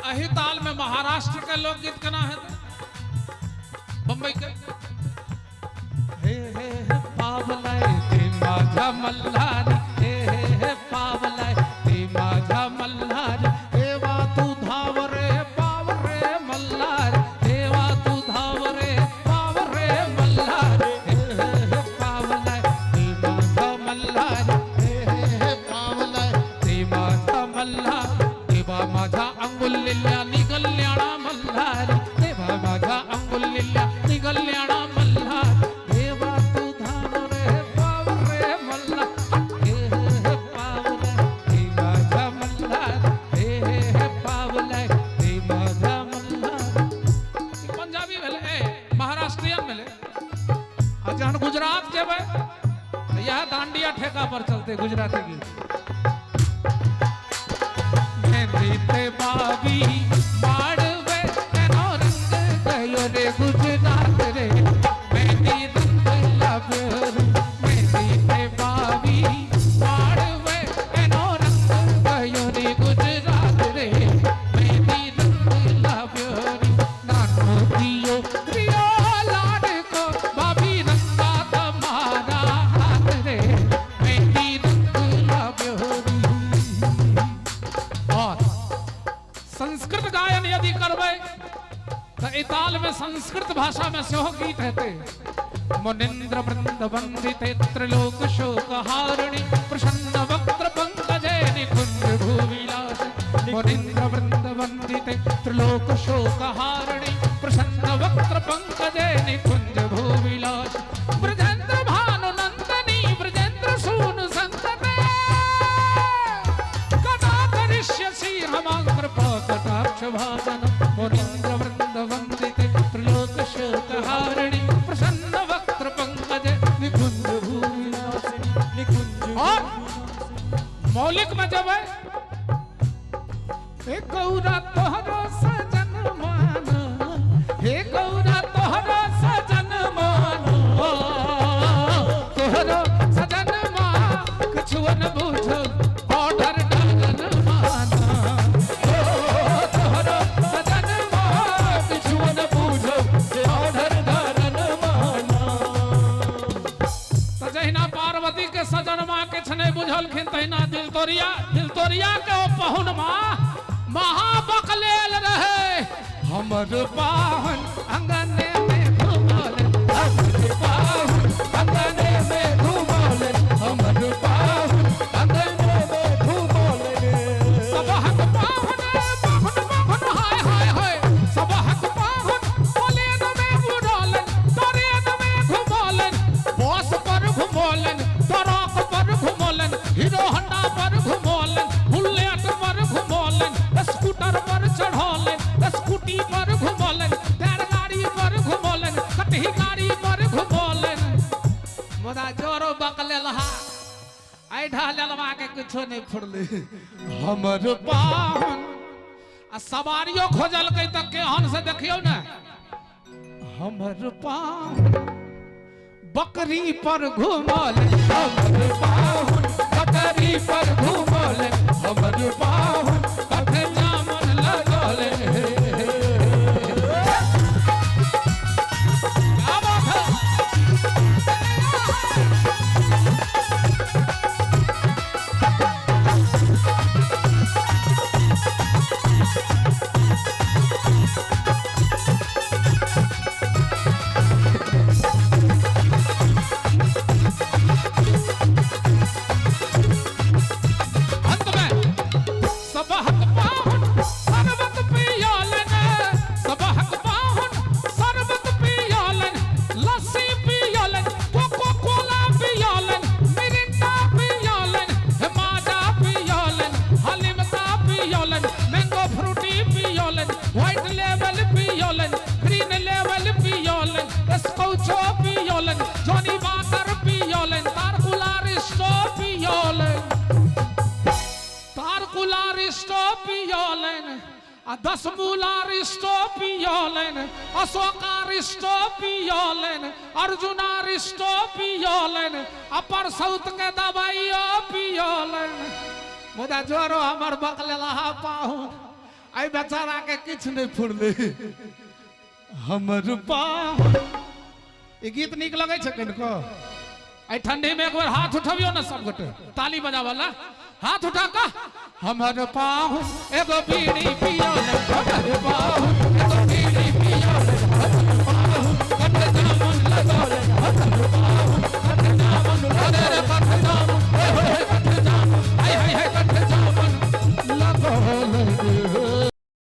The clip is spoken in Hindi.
अही ताल में महाराष्ट्र के लोकगीत कना है बम्बई के हे पावलाय ते माझा मल्हारी हे पावलाय ते माझा मल्हारी देवा तू धाव रे पाव रे मल्हारी देवा तू धाव रे पाव रे मल्हारी हे पावलाय ते माझा मल्हारी हे पावलाय ते माझा मल्हारी देवा माझा अंगुलिल्या निगल्याणा मल्हारी देवा माझा अंगुलिल्या निगल्याणा मल्हारी देवा तू धाव रे पाव रे मल्हारी हे पावलाय ते माझा मल्हारी हे पावलाय ते माझा मल्हारी पंजाबी भेले महाराष्ट्रियन भेले आ जहन गुजरात जेबे यह दांडिया ठेका पर चलते गुजराती गीत ते बाबी माड़वे तेनो रंग गयो रे गुजरात रे मेहंदी रंग लाब्यो मेहंदी ते बाबी माड़वे तेनो रंग गयो रे गुजरात रे मेहंदी रंग लाब्यो नानो दियो रियो लाड को बाबी रंगा तुम्हारा हाथ रे मेहंदी रंग लाब्यो। और संस्कृत गायन यदि करवे तो इताल में संस्कृत भाषा में सेहो गीत हेते मुनिंद्र वृंद वंदिते त्रिलोक शोक हारिणी प्रसन्न वक्त्र पंकजे निकुंज भूविलास मुनिंद्र वृंद वंदिते त्रिलोक शोक हारिणी प्रसन्न वक्त्र पंकजे निकुंज भूविलास ब्रजेंद्र भानु नंदनी ब्रजेंद्र सूनु संतते कदा करिष्यसि हमां कृपा कटाक्ष भाजन मुनीन्द्र वृंद वंदिते त्रिलोक शोक हारिणी प्रसन्न वक्त्र पंकज निकुंज भूविलासिनी निकुंज। और मौलिक में जब है हे गौरा तोहरो सजन मानो हे गौरा तोहरो सजन मानो तोहरो सजन मा कछु न बूझो ऑर्डर डालन माना तोहरो सजन मा कछु न बूझो ऑर्डर डालन माना। तजहिना पार्वती के सजन मा के छने बुझलखिन तहिना दिल तोरिया के ओ पहुन मा महाबकलेल रहे हमर पाहुन अंगने में घुमल हमर पाहुन अंगने में घुमल हमर पाहुन अंगने में घुमल सबहक पाहुन पाहुन पाहुन हाय हाय हाय सबहक पाहुन कोलेन में बुड़ल तरेन में घुमलन बस पर घुमलन ट्रक पर घुमलन हीरो होंडा पर घुमलन बुलेट पर घुमलन स्कूटर पर चढ़ोलन स्कूटी पर घुमोलन टायर गाड़ी पर घुमोलन कटही गाड़ी पर घुमोलन मोदा जोरो बकले लहा ऐढा लेलवा के कुछो नहीं फुरले हमर पाहुन आ सवारियो खोजल के त केहन से देखियो ना हमर पाहुन बकरी पर घुमोलन हमर पाहुन बकरी पर घुमोलन हमर पाहुन कथे जामन लगोले। दस मूलारिष्टो पियोलेन अशोकारिष्टो पियोलेन अर्जुनारिष्टो पियोलेन अपर सौत के दवाइयो पियोलेन मुदा जोरो हमर बकले लहा पाहू आई बेचारा के किछ नहीं फुरले हमर पाहुन। ये गीत निक लगे छे किनको? आई ठंडी में एक बार हाथ उठावियो ना सब गोटे, ताली बजावला हाथ उठा का। हमर पाहुन एगो बीड़ी पियो, हमर पाहुन एगो बीड़ी पियो।